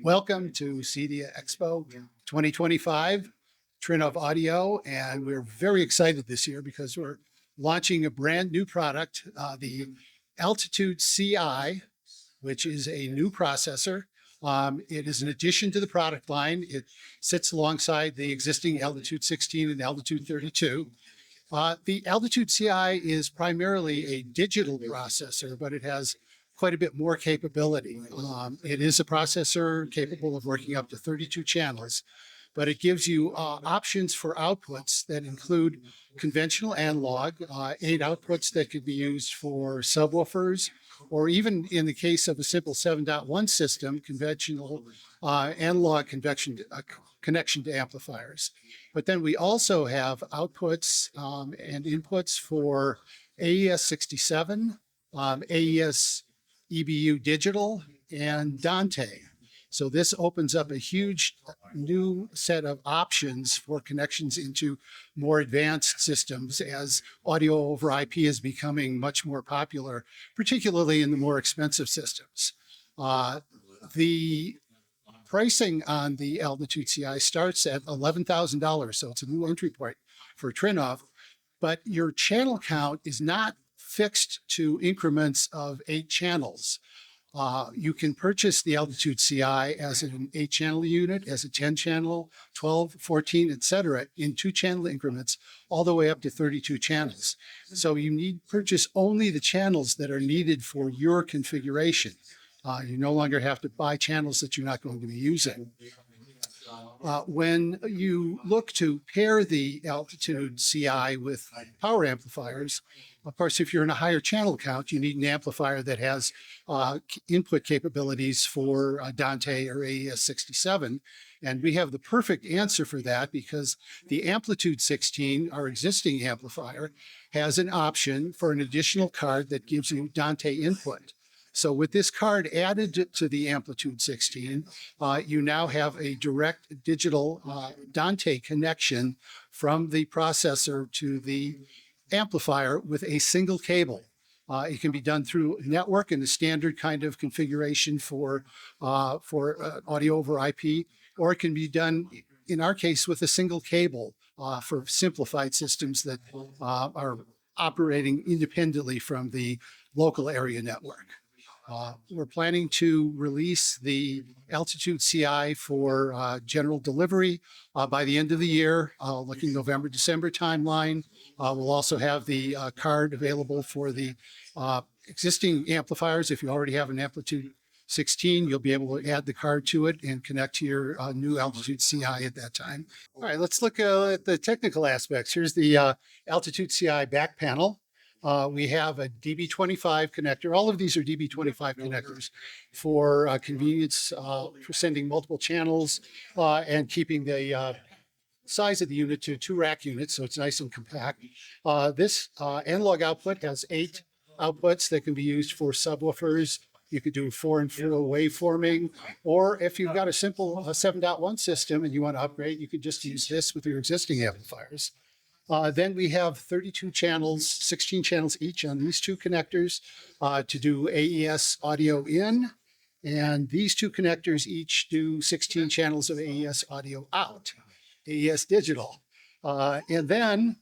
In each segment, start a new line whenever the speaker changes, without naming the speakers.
Welcome to CEDIA Expo 2025, Trinnov Audio, and we're very excited this year because we're launching a brand new product, the AltitudeCI, which is a new processor. It is an addition to the product line. It sits alongside the existing Altitude 16 and Altitude 32. The AltitudeCI is primarily a digital processor, but it has quite a bit more capability. It is a processor capable of working up to 32 channels, but it gives you options for outputs that include conventional analog, 8 outputs that could be used for subwoofers, or even in the case of a simple 7.1 system, conventional analog connection to amplifiers. But then we also have outputs and inputs for AES-67, AES EBU Digital, and Dante. So this opens up a huge new set of options for connections into more advanced systems as audio over IP is becoming much more popular, particularly in the more expensive systems. The pricing on the AltitudeCI starts at $11,000, so it's a new entry point for Trinnov, but your channel count is not fixed to increments of 8 channels. You can purchase the AltitudeCI as an 8-channel unit, as a 10-channel, 12, 14, etc., in 2-channel increments, all the way up to 32 channels. So you need purchase only the channels that are needed for your configuration. You no longer have to buy channels that you're not going to be using. When you look to pair the AltitudeCI with power amplifiers, of course, if you're in a higher channel count, you need an amplifier that has input capabilities for Dante or AES-67. And we have the perfect answer for that because the Amplitude 16, our existing amplifier, has an option for an additional card that gives you Dante input. So with this card added to the Amplitude 16, you now have a direct digital Dante connection from the processor to the amplifier with a single cable. It can be done through network in the standard kind of configuration for audio over IP, or it can be done, in our case, with a single cable for simplified systems that are operating independently from the local area network. We're planning to release the AltitudeCI for general delivery by the end of the year, looking November, December timeline. We'll also have the card available for the existing amplifiers. If you already have an Amplitude 16, you'll be able to add the card to it and connect to your new AltitudeCI at that time. All right, let's look at the technical aspects. Here's the AltitudeCI back panel. We have a DB25 connector. All of these are DB25 connectors for convenience, for sending multiple channels and keeping the size of the unit to 2 rack units, so it's nice and compact. This analog output has 8 outputs that can be used for subwoofers. You could do 4 and 4 waveforming, or if you've got a simple 7.1 system and you want to upgrade, you could just use this with your existing amplifiers. Then we have 32 channels, 16 channels each on these 2 connectors to do AES audio in, and these 2 connectors each do 16 channels of AES audio out, AES digital. And then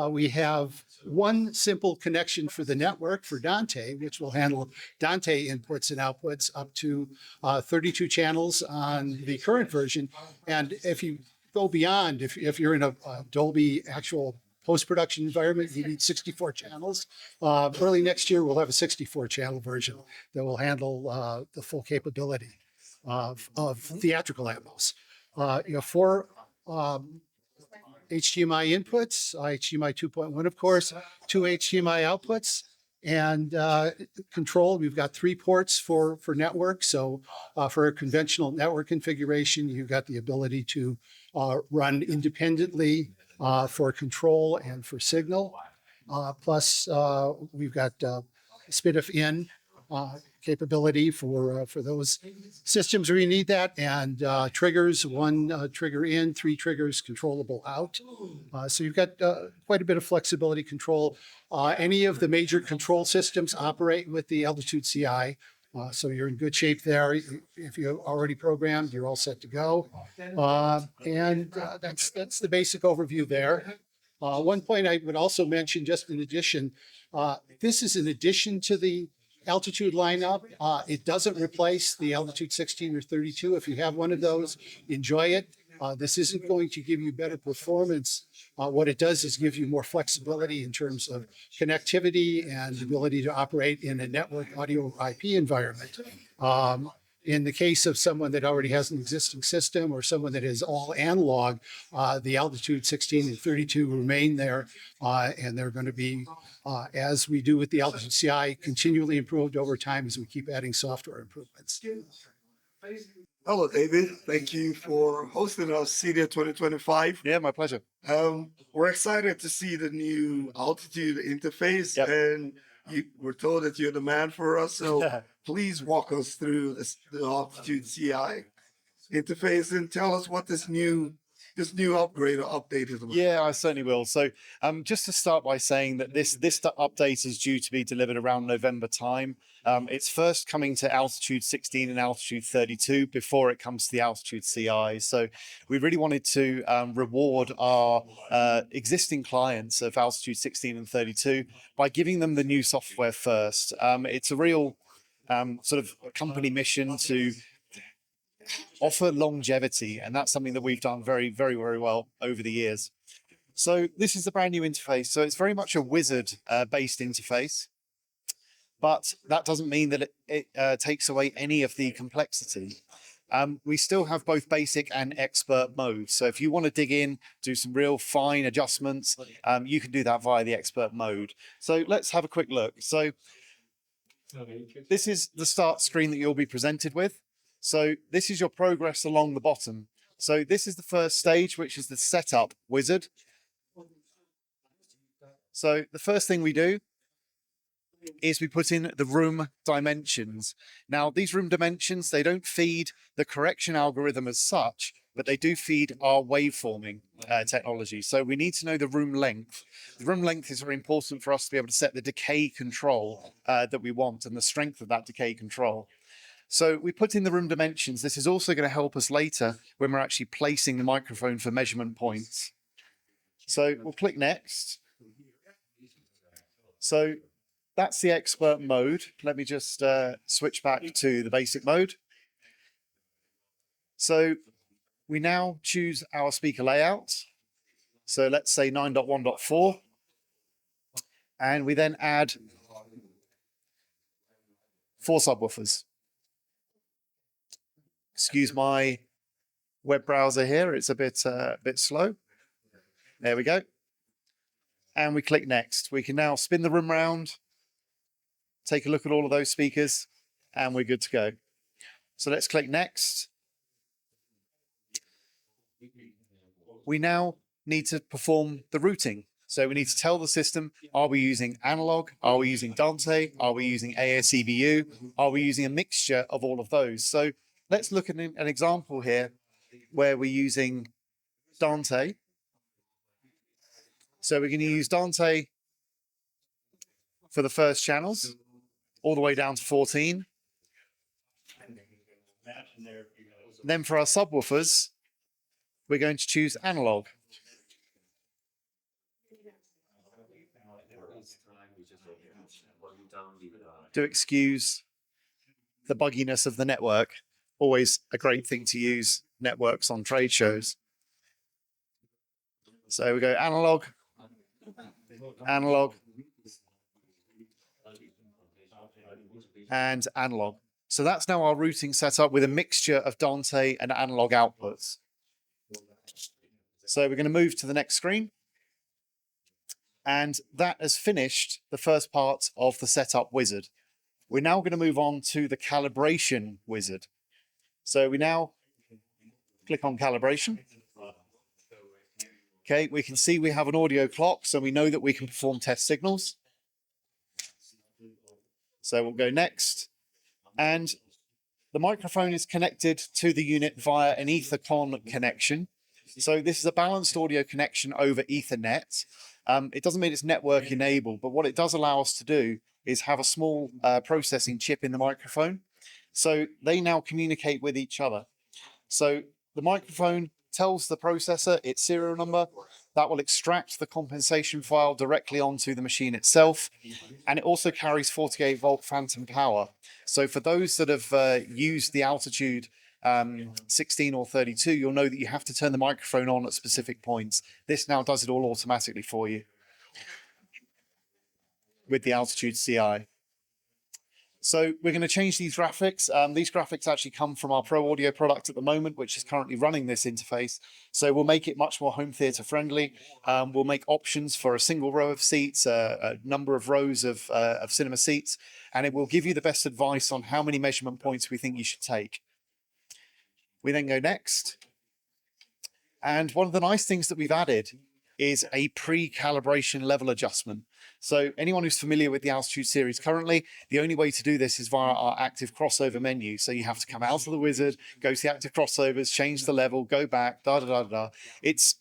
we have 1 simple connection for the network for Dante, which will handle Dante inputs and outputs up to 32 channels on the current version. And if you go beyond, if you're in a Dolby actual post-production environment, you need 64 channels. Early next year, we'll have a 64-channel version that will handle the full capability of theatrical Atmos. 4 HDMI inputs, HDMI 2.1, of course, 2 HDMI outputs, and control. We've got 3 ports for network. So for a conventional network configuration, you've got the ability to run independently for control and for signal. Plus, we've got SPDIF in capability for those systems where you need that, and triggers, 1 trigger in, 3 triggers controllable out. So you've got quite a bit of flexibility control. Any of the major control systems operate with the AltitudeCI. So you're in good shape there. If you're already programmed, you're all set to go. That's the basic overview there. One point I would also mention, just in addition, this is in addition to the Altitude lineup. It doesn't replace the Altitude 16 or 32. If you have one of those, enjoy it. This isn't going to give you better performance. What it does is give you more flexibility in terms of connectivity and ability to operate in a network audio IP environment. In the case of someone that already has an existing system or someone that is all analog, the Altitude 16 and 32 remain there, and they're going to be, as we do with the AltitudeCI, continually improved over time as we keep adding software improvements.
Hello, David. Thank you for hosting us, CEDIA 2025.
Yeah, my pleasure.
We're excited to see the new Altitude interface,
Yep.
and we're told that you're the man for us. So please walk us through the AltitudeCI interface and tell us what this new upgrade or update is about.
Yeah, I certainly will. So just to start by saying that this update is due to be delivered around November time. It's first coming to Altitude 16 and Altitude 32 before it comes to the AltitudeCI. So we really wanted to reward our existing clients of Altitude 16 and 32 by giving them the new software first. It's a real sort of company mission to offer longevity, and that's something that we've done very, very, very well over the years. So this is the brand new interface. So it's very much a wizard based interface, but that doesn't mean that it takes away any of the complexity. We still have both basic and expert mode. So if you want to dig in, do some real fine adjustments, you can do that via the expert mode. So let's have a quick look. So this is the start screen that you'll be presented with. So this is your progress along the bottom. So this is the first stage, which is the setup wizard. So the first thing we do is we put in the room dimensions. Now, these room dimensions, they don't feed the correction algorithm as such, but they do feed our waveforming technology. So we need to know the room length. The room length is very important for us to be able to set the decay control that we want and the strength of that decay control. So we put in the room dimensions. This is also going to help us later when we're actually placing the microphone for measurement points. So we'll click next. So that's the expert mode. Let me just switch back to the basic mode. So we now choose our speaker layout. So let's say 9.1.4. And we then add 4 subwoofers. Excuse my web browser here. It's a bit slow. There we go. And we click next. We can now spin the room round, take a look at all of those speakers, and we're good to go. So let's click next. We now need to perform the routing. So we need to tell the system, are we using analog? Are we using Dante? Are we using ASEBU? Are we using a mixture of all of those? So let's look at an example here where we're using Dante. So we're going to use Dante for the first channels, all the way down to 14. Then for our subwoofers, we're going to choose analog. Do excuse the bugginess of the network. Always a great thing to use networks on trade shows. So we go analog, analog, and analog. So that's now our routing setup with a mixture of Dante and analog outputs. So we're going to move to the next screen. And that has finished the first part of the setup wizard. We're now going to move on to the calibration wizard. So we now click on calibration. Okay, we can see we have an audio clock, so we know that we can perform test signals. So we'll go next. And the microphone is connected to the unit via an EtherCon connection. So this is a balanced audio connection over Ethernet. It doesn't mean it's network enabled, but what it does allow us to do is have a small processing chip in the microphone. So they now communicate with each other. So the microphone tells the processor its serial number. That will extract the compensation file directly onto the machine itself. And it also carries 48 volt phantom power. So for those that have used the Altitude 16 or 32, you'll know that you have to turn the microphone on at specific points. This now does it all automatically for you with the AltitudeCI. So we're going to change these graphics. These graphics actually come from our Pro Audio product at the moment, which is currently running this interface. So we'll make it much more home theater friendly. We'll make options for a single row of seats, a number of rows of cinema seats, and it will give you the best advice on how many measurement points we think you should take. We then go next. And one of the nice things that we've added is a pre-calibration level adjustment. So anyone who's familiar with the Altitude series currently, the only way to do this is via our active crossover menu. So you have to come out of the wizard, go to the active crossovers, change the level, go back, It's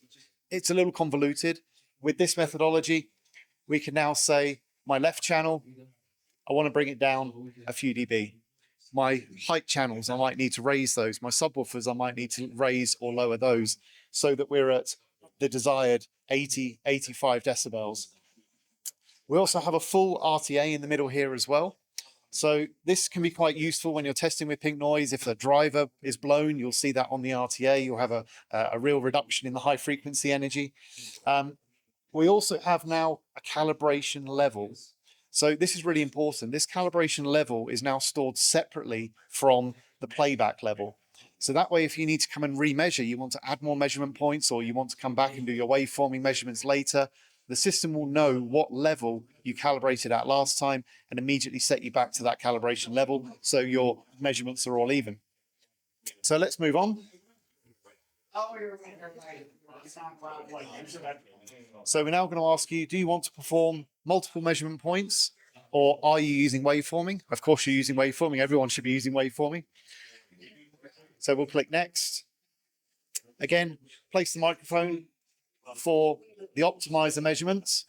a little convoluted. With this methodology, we can now say my left channel, I want to bring it down a few dB. My height channels, I might need to raise those. My subwoofers, I might need to raise or lower those so that we're at the desired 80, 85 decibels. We also have a full RTA in the middle here as well. So this can be quite useful when you're testing with pink noise. If the driver is blown, you'll see that on the RTA. You'll have a real reduction in the high frequency energy. We also have now a calibration level. So this is really important. This calibration level is now stored separately from the playback level. So that way, if you need to come and remeasure, you want to add more measurement points, or you want to come back and do your waveforming measurements later, the system will know what level you calibrated at last time and immediately set you back to that calibration level, so your measurements are all even. So let's move on. So we're now going to ask you, do you want to perform multiple measurement points, or are you using waveforming? Of course you're using waveforming. Everyone should be using waveforming. So we'll click next. Again, place the microphone for the optimizer measurements.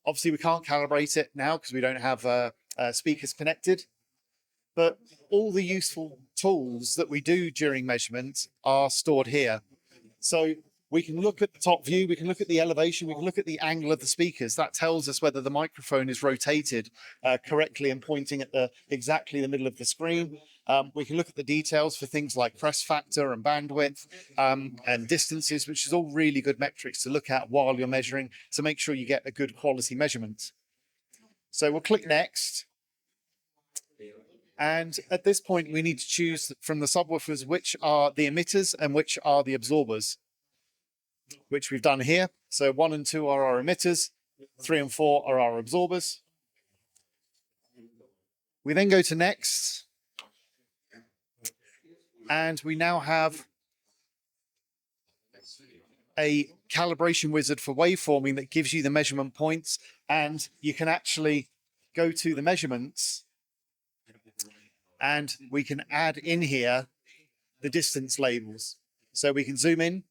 Obviously we can't calibrate it now because we don't have speakers connected, but all the useful tools that we do during measurement are stored here. So we can look at the top view, we can look at the elevation, we can look at the angle of the speakers. That tells us whether the microphone is rotated correctly and pointing at exactly the middle of the screen. We can look at the details for things like press factor and bandwidth and distances, which is all really good metrics to look at while you're measuring to make sure you get a good quality measurement. So we'll click next. And at this point, we need to choose from the subwoofers which are the emitters and which are the absorbers, which we've done here. So 1 and 2 are our emitters, 3 and 4 are our absorbers. We then go to next. And we now have a calibration wizard for waveforming that gives you the measurement points, and you can actually go to the measurements and we can add in here the distance labels. So we can zoom in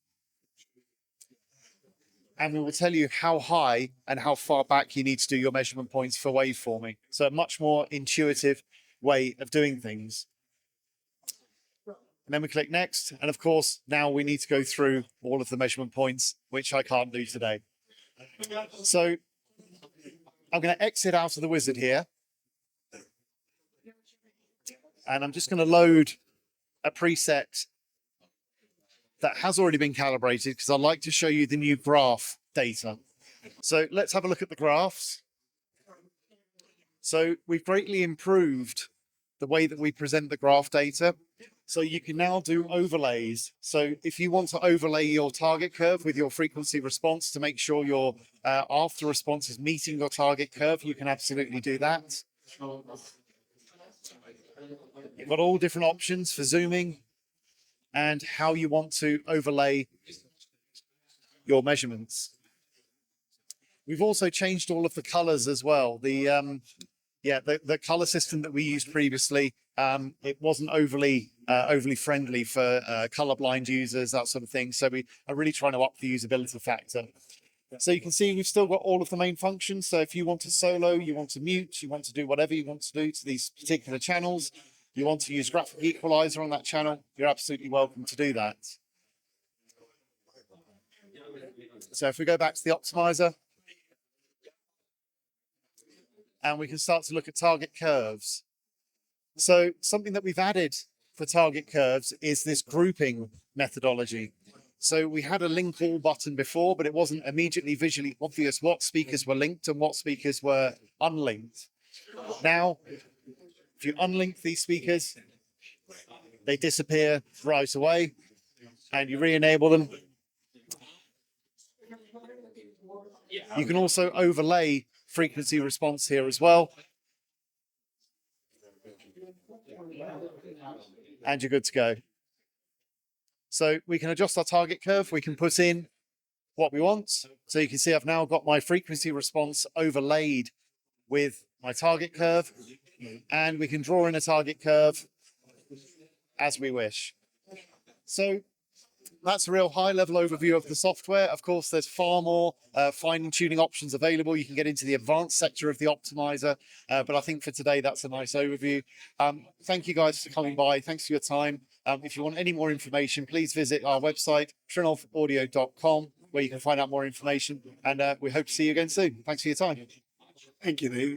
and we will tell you how high and how far back you need to do your measurement points for waveforming. So a much more intuitive way of doing things. And then we click next. And of course, now we need to go through all of the measurement points, which I can't do today. So I'm going to exit out of the wizard here. And I'm just going to load a preset that has already been calibrated because I'd like to show you the new graph data. So let's have a look at the graphs. So we've greatly improved the way that we present the graph data. So you can now do overlays. So if you want to overlay your target curve with your frequency response to make sure your after response is meeting your target curve, you can absolutely do that. You've got all different options for zooming and how you want to overlay your measurements. We've also changed all of the colors as well. The color system that we used previously, it wasn't overly friendly for colorblind users, that sort of thing. So we are really trying to up the usability factor. So you can see we've still got all of the main functions. So if you want to solo, you want to mute, you want to do whatever you want to do to these particular channels, you want to use graphic equalizer on that channel, you're absolutely welcome to do that. So if we go back to the optimizer, and we can start to look at target curves. So something that we've added for target curves is this grouping methodology. So we had a link all button before, but it wasn't immediately visually obvious what speakers were linked and what speakers were unlinked. Now, if you unlink these speakers, they disappear right away, and you re-enable them. You can also overlay frequency response here as well. And you're good to go. So we can adjust our target curve. We can put in what we want. So you can see I've now got my frequency response overlaid with my target curve, and we can draw in a target curve as we wish. So that's a real high-level overview of the software. Of course, there's far more fine-tuning options available. You can get into the advanced sector of the optimizer, but I think for today, that's a nice overview. Thank you guys for coming by. Thanks for your time. If you want any more information, please visit our website, trinnovaudio.com, where you can find out more information, and we hope to see you again soon. Thanks for your time.
Thank you, Dave.